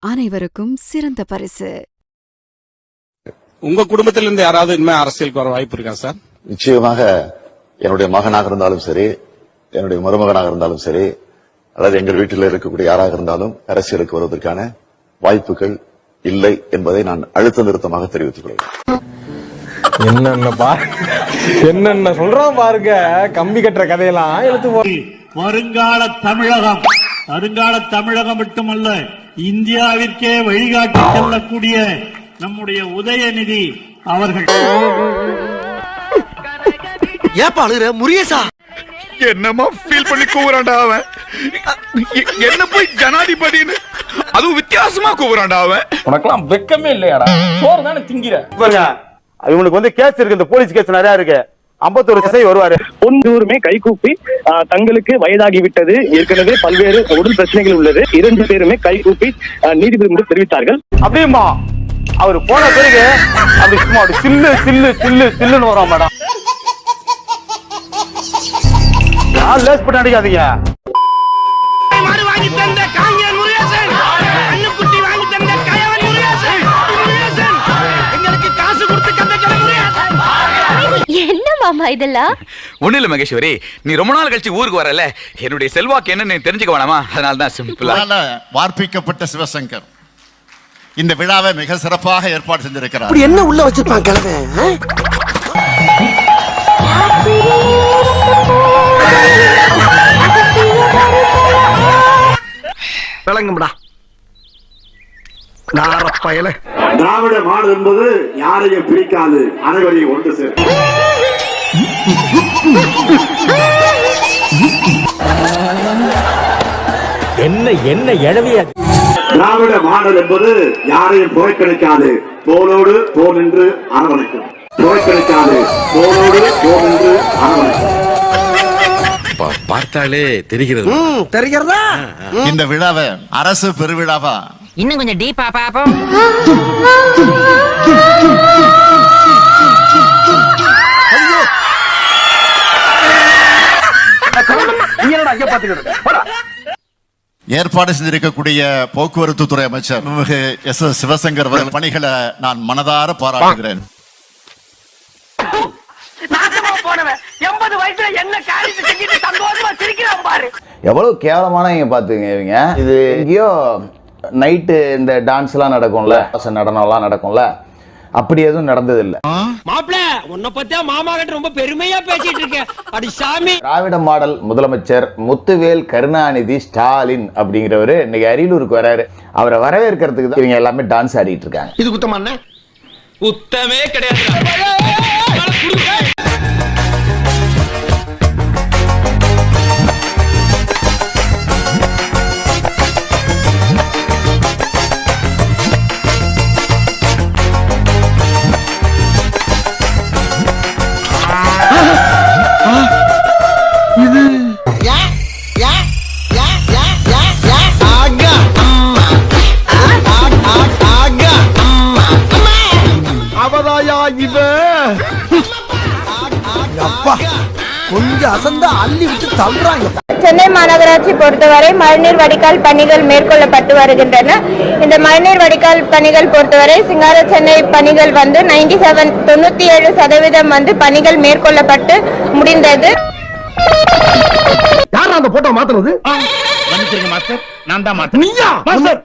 அனைவருக்கும் சிறந்த பரிசு. உங்க குடும்பத்திலிருந்து யாராவது இனிமே அரசியலுக்கு வர வாய்ப்பு இருக்கா சார்? நிச்சயமாக என்னுடைய மகனாக இருந்தாலும் சரி, என்னுடைய மருமகனாக இருந்தாலும் சரி, அல்லது எங்கள் வீட்டில் இருக்கக்கூடிய யாராக இருந்தாலும் அரசியலுக்கு வருவதற்கான வாய்ப்புகள் இல்லை என்பதை நான் அழுத்த நிறுத்தமாக தெரிவித்துக் கொள்கிறேன். என்னென்ன சொல்றான் பாருங்க, கம்பி கட்டுற கதையெல்லாம் எழுத்து. வருங்கால தமிழகம் மட்டுமல்ல, இந்தியாவிற்கே வழிகாட்டி செல்லக்கூடிய நம்முடைய உதயநிதி அவர்கள். முருகேசா என்னமா ஃபீல் பண்ணி கூவுறான்டா அவன். என்ன போய் ஜனாதிபதினு அதுவும் வித்தியாசமா கூவுறான்டா அவன். உனக்கெல்லாம் வெக்கமே இல்லையாடா? சோறு தானே திங்கிற. இவனுக்கு கேஸ் இருக்கு, இந்த போலீஸ் கேஸ் நிறைய இருக்கு. 51 கசை வருவாரு. ஒன்றுமே கைகூப்பி தங்களுக்கு வயதாகிவிட்டது, ஏற்கனவே பல்வேறு உடல் பிரச்சனைகள் உள்ளது, 2 பேருமே கைகூப்பி நீதிபதி முன்பு தெரிவித்தார்கள். அப்படியுமா அவர் போன பிறகு அப்படி சும்மா சில்லு சில்லு சில்லு சில்லுன்னு வரும் மேடம். லேஸ் பண்ண அடிக்காதீங்க. என்ன மாமா இதெல்லாம்? ஒண்ணு இல்ல மகேஸ்வரி, நீ ரொம்ப நாள் கழிச்சு ஊருக்கு வரல, என்னுடைய செல்வாக்கு என்னன்னு தெரிஞ்சுக்க வேணாமா? அதனாலதான் சிம்பிளா. வார்ப்பிக்கப்பட்ட சிவசங்கர் இந்த விழாவை மிக சிறப்பாக ஏற்பாடு செஞ்சிருக்கிறார். என்ன உள்ள வச்சிருப்பான் கிழமை? விளங்கும்டா நாரப்பயல. திராவிட மாடல் என்பது யாரையும் பிரிக்காது, அனைவரையும் ஒன்று சேர்க்கும். என்ன எழவிய திராவிட மாடல் என்பது யாரையும் புறக்கணிக்காது, தோளோடு தோள் என்று அரவணைக்கும். புறக்கணிக்காது, தோளோடு தோள் என்று அரவணைக்கும். பார்த்தாலே தெரிகிறது. தெரிகிறதா? இந்த விழாவை அரசு பெருவிழாவா இன்னும் கொஞ்சம் டீப்பா பாப்போம். ஏற்பாடு செஞ்சிருக்கக்கூடிய போக்குவரத்து துறை அமைச்சர் எஸ் சிவசங்கர் அவர்கள் பணிகளை நான் மனதார பாராட்டுகிறேன். 80 வயசுல என்ன காரியத்தை செஞ்சுட்டு சந்தோஷமா சிரிக்கிறான் பாரு. எவ்வளவு கேவலமானவங்க பாத்துங்க இவங்க. இது எங்கேயோ நைட்டு இந்த டான்ஸ் எல்லாம் நடக்கும்ல, நடனம் எல்லாம் நடக்கும்ல, அப்படி எதுவும் நடந்தது இல்ல. மாப்ள உன்னை பத்தியா மாமா கிட்ட ரொம்ப பெருமையா பேசிட்டு இருக்கேன். அடி சாமி. திராவிட மாடல் முதலமைச்சர் முத்துவேல் கருணாநிதி ஸ்டாலின் அப்படிங்கிறவரு இன்னைக்கு அரியலூருக்கு வராரு. அவரை வரவேற்கிறதுக்கு தான் இவங்க எல்லாமே டான்ஸ் ஆடிட்டு இருக்காங்க. இது குத்தமா? குத்தமே கிடையாது. கொஞ்சம் அசந்தா அள்ளி விட்டு தள்ளுறாங்க. சென்னை மாநகராட்சி பொறுத்தவரை மழைநீர் வடிகால் பணிகள் மேற்கொள்ளப்பட்டு வருகின்றன. இந்த மழைநீர் வடிகால் பணிகள் பொறுத்தவரை சிங்கார சென்னை பணிகள் 97% பணிகள் மேற்கொள்ளப்பட்டு முடிந்தது. யார் அந்த போட்டோ மாத்துறது? மாஸ்டர், நான் தான் மாஸ்டர். நீயா மாஸ்டர்?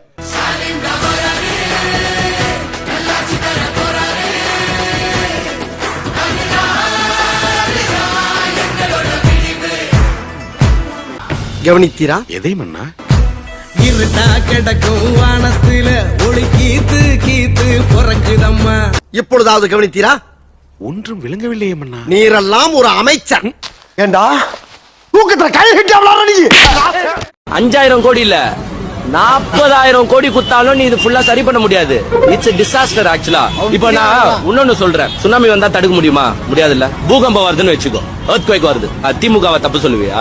கவனித்தீரா? எதை மன்னா? இருட்டா கிடக்கும் வானத்துல ஒளி கீத்து கீத்து பிறக்குதம்மா. எப்பொழுதாவது கவனித்தீரா? ஒன்றும் விளங்கவில்லையே மன்னா. நீரெல்லாம் ஒரு அமைச்சர். ஏண்டா தூக்கத்துல கை கட்டி அவளார நீ 5000 கோடி இல்ல 40,000 கோடி குத்தாலும் நீ இது ஃபுல்லா சரி பண்ண முடியாது. It's a disaster actually. இப்போ நான் இன்னொன்னு சொல்றேன், சுனாமி வந்தா தடுக்க முடியுமா? முடியாதுல்ல. பூகம்பம் வருதுன்னு வெச்சுக்கோ, earthquake வருது, திமுகவை தப்பு சொல்லுவியா?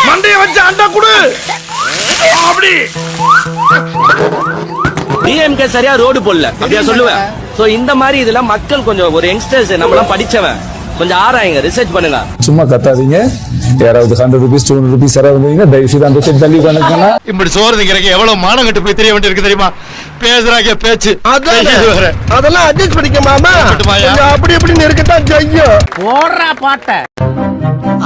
மண்டைய வச்சு அண்டா குடு. அப்படி டிஎம்கே சரியா ரோடு போடல அப்படியா சொல்லுவேன். சோ இந்த மாதிரி இதுல மக்கள் கொஞ்சம் ஒரு யங்ஸ்டர்ஸ் நம்மளாம் படிச்சவன் கொஞ்சம் ஆராயுங்க, ரிசர்ச் பண்ணுங்க. சும்மா கத்தாதீங்க. யாராவது 100 rupees 200 rupees யாராவது தயவு செய்து அந்த சைடு தள்ளி உட்காந்துக்கோங்க. இப்படி சோறு திங்கிறக்கு எவ்வளவு மானம் கட்டு போய் தெரிய வேண்டியிருக்கு தெரியுமா? பேசுறாங்க பேச்சு அதெல்லாம் அட்ஜஸ்ட் பண்ணிக்க மாமா. அப்படி இப்படின்னு இருக்கத்தான் செய்யும். போடுறா பாட்ட.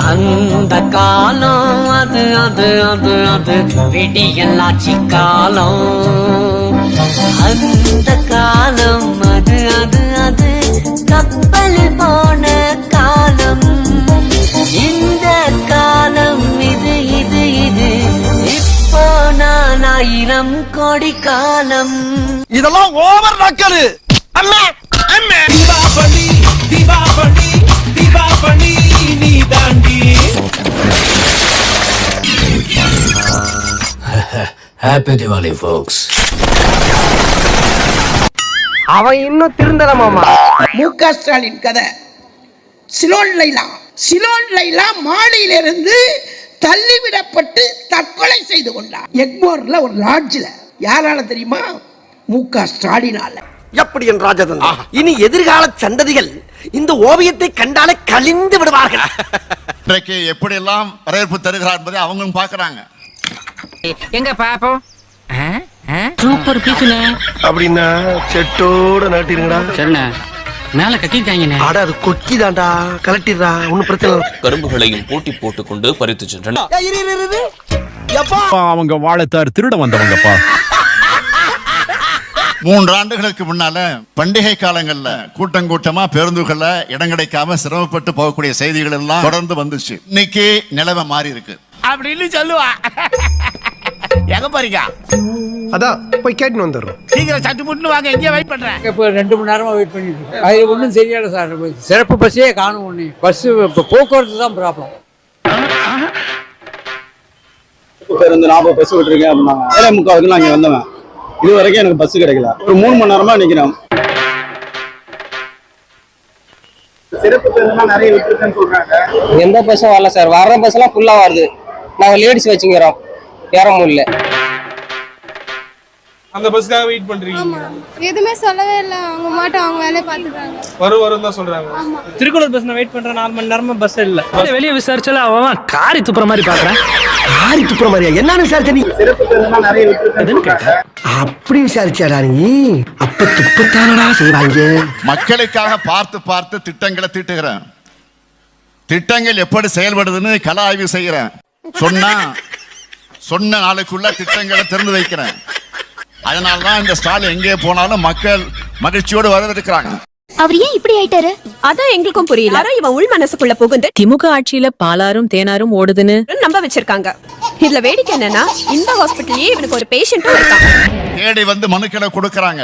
அந்த காலம் அது அது அது அது விடியல்லாச்சி காலம். அந்த காலம் அது அது அது கப்பலில் போன காலம். இந்த காலம் இது இது இது இப்போ நான் 1000 கோடி காலம். இதெல்லாம் ஓவர் நக்கலு. அம்மா அம்மா தீபாவளி தீபாவளி தீபாவளி நீ தாண்டி. Happy Deepavali folks. அவன் இன்னும் திருந்தல மாமா. முக ஸ்டாலின் கதை. சிலோன் லைலா மாடியிலிருந்து தள்ளிவிடப்பட்டு தற்கொலை செய்து கொண்டார். எக்மோர்ல ஒரு லாட்ஜில். யாரால தெரியுமா? முக ஸ்டாலினால. எப்படி என் ராஜதந்திரா? இனி எதிர்கால சந்ததிகள் இந்த ஓவியத்தை கண்டாலே கலிந்து விடுவார்கள். இன்றைக்கு எப்படி எல்லாம் வரவேற்பு தருகிறார் என்பதை அவங்களும் பார்க்கறாங்க. எங்க பாப்போம். சூப்பர் பீஸ்னே. அப்படின்னா செட்டோட நாட்டிருங்கடா. சரிண்ணே. மேல கட்டிட்டாங்கண்ணே. அட அது கொக்கி தான்டா. கலட்டிடுறா. ஒன்னும் பிரச்சனை இல்லை. கரும்புகளையும் போட்டி போட்டுக்கொண்டு பறித்து சென்றனர். அவங்க வாழைத்தார் திருட வந்தவங்கப்பா. 3 ஆண்டுகளுக்கு முன்னால பண்டிகை காலங்கள்ல கூட்டமா பேருந்துகள்ல இடம் கிடைக்காம சிரமப்பட்டு போகக்கூடிய செய்திகள் எல்லாம் தொடர்ந்து வந்துச்சு. இன்னைக்கு நிலைமை மாறி இருக்கு அப்படின்னு சொல்லுவா. எங்க போறீங்க? அதான் போய் கேட்டு வந்துடுறோம். சீக்கிரம் சட்டு முட்டு வாங்க. எங்கே வெயிட் பண்றேன். இப்போ 2 மணி நேரமா வெயிட் பண்ணிட்டு இருக்கேன். அது ஒன்றும் சரியான சார். சிறப்பு பஸ்ஸே காணும். ஒன்று பஸ் போக்குவரத்து தான் ப்ராப்ளம். பேருந்து 40 பஸ் விட்டுருக்கேன் அப்படின்னாங்க. 7:45 நான் இங்கே வந்தவன். இது வரைக்கும் எனக்கு பஸ் கிடைக்கல. ஒரு 3 மணி நேரமா நிக்கிறேன். சிறப்பு பேருந்துலாம் நிறைய விட்டுருக்கேன்னு சொல்றாங்க. எந்த பஸ்ஸும் வரல சார். வர்ற பஸ் எல்லாம் ஃபுல்லா வருது. நாங்கள் லேடிஸ் வச்சுக்கிறோம். ஏறமும் இல்லை. அந்த பஸ்க்காக வெயிட் பண்றீங்க? எதுவுமே சொல்லவே இல்லை. அவங்க மாட்டோம். அவங்க வேலையை பார்த்துட்டாங்க. வரும் தான் சொல்றாங்க. திருக்குறள் பஸ் நான் வெயிட் பண்றேன். 4 மணி நேரமா பஸ் இல்லை. வெளியே விசாரிச்சால அவன் காரி துப்புற மாதிரி பாக்குறேன். காரி துப்புற மாதிரியா? என்ன விசாரிச்ச நீ? சிறப்பு பேருந்துலாம் நிறைய விட்டுருக்கேன். அப்படி விசாரிச்சாடா நீ? அப்ப துப்பத்தானடா செய்வாங்க. மக்களுக்காக பார்த்து பார்த்து திட்டங்களை தீட்டுகிறேன். திட்டங்கள் எப்படி செயல்படுதுன்னு கள ஆய்வு செய்கிறேன். சொன்ன நாளுக்குள்ள திட்டங்களை திறந்து வைக்கிறேன். அதனாலதான் இந்த ஸ்டாலின் எங்கே போனாலும் மக்கள் மகிழ்ச்சியோடு வரவேற்கிறாங்க. அவர் ஏன் இப்படி ஆயிட்டாரு? அதான் எங்களுக்கும் புரியல. இவன் உள் மனசுக்குள்ள புகுந்து திமுக ஆட்சியில பாலாரும் தேனாரும் ஓடுதுன்னு நம்ப வச்சிருக்காங்க. இதுல வேடிக்கை என்னன்னா, இந்த ஹாஸ்பிட்டல்லயே இவனுக்கு ஒரு பேஷண்ட்டும் இருக்காங்க. தேடி வந்து மனுக்களை கொடுக்கறாங்க.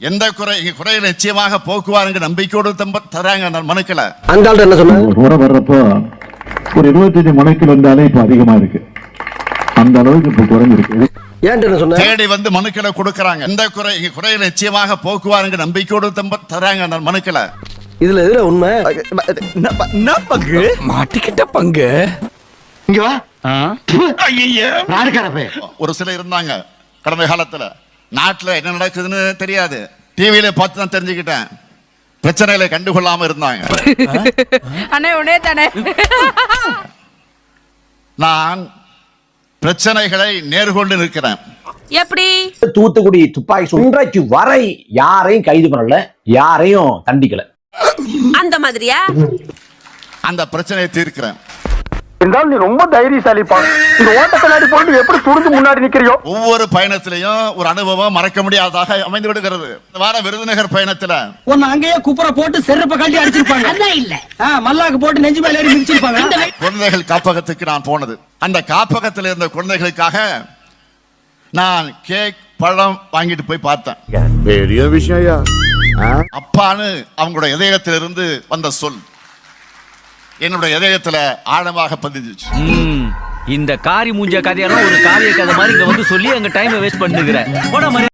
எந்த குறையை நிச்சயமாக போக்குவாருங்க நம்பிக்கையோடு தராங்க அந்த மனுக்களை. அந்த ஆள் என்ன சொன்னாங்க? வர்றப்போ ஒரு 25 மனுக்கள் வந்தாலே இப்ப அதிகமா இருக்கு. அந்த அளவுக்கு இப்ப குறைஞ்சிருக்கு. தேடி வந்து மனுக்களை கொடுக்கறாங்க. எந்த குறையை நிச்சயமாக போக்குவாருங்க நம்பிக்கையோடு தராங்க அந்த மனுக்களை. இதுல எதுல உண்மை? பங்கு மாட்டிக்கிட்ட பங்கு. இங்க வா. ஒரு சிலர் இருந்தாங்க கடந்த காலத்துல. நாட்டுல என்ன நடக்குதுன்னு தெரியாது. டிவியில பார்த்து தான் தெரிஞ்சுக்கிட்டேன். பிரச்சனைகளை கண்டுகொள்ளாம இருந்தாங்க. அண்ணே உடனே தானே. நான் பிரச்சனைகளை நேர்கொண்டு நிற்கிறேன். எப்படி? தூத்துக்குடி துப்பாக்கி இன்றைக்கு வரை யாரையும் கைது பண்ணல, யாரையும் தண்டிக்கல. அந்த மாதிரியா? அந்த பிரச்சனையை தீர்க்கிறேன். நீ ரொம்ப தைரியசாலிப்பா. இந்த ஓட்ட கண்ணாடி போட்டு எப்படி துணிஞ்சு முன்னாடி நிக்கிறியோ? ஒவ்வொரு பயணத்திலையும் ஒரு அனுபவம் மறக்க முடியாததாக அமைந்து விடுகிறது. இந்த வார விருதுநகர் பயணத்துல ஒன்னு அங்கேயே குப்புற போட்டு செருப்ப கட்டி அடிச்சிருப்பாங்க. அதான் இல்ல மல்லாக்கு போட்டு நெஞ்சு மேல ஏறி மிதிச்சிருப்பாங்க. குழந்தைகள் காப்பகத்துக்கு நான் போனது. அந்த காப்பகத்தில் இருந்த குழந்தைகளுக்காக நான் கேக் பழம் வாங்கிட்டு போய் பார்த்தேன். பெரிய விஷயம். அப்பான்னு அவங்களோட இதயத்திலிருந்து வந்த சொல் என்னுடைய இதயத்துல ஆழமாக பதிஞ்சிச்சு. இந்த காரி மூஞ்ச கதையெல்லாம் ஒரு காவிய கதை மாதிரி இங்க வந்து சொல்லி அங்க டைம் வேஸ்ட் பண்ணுகிறேன்.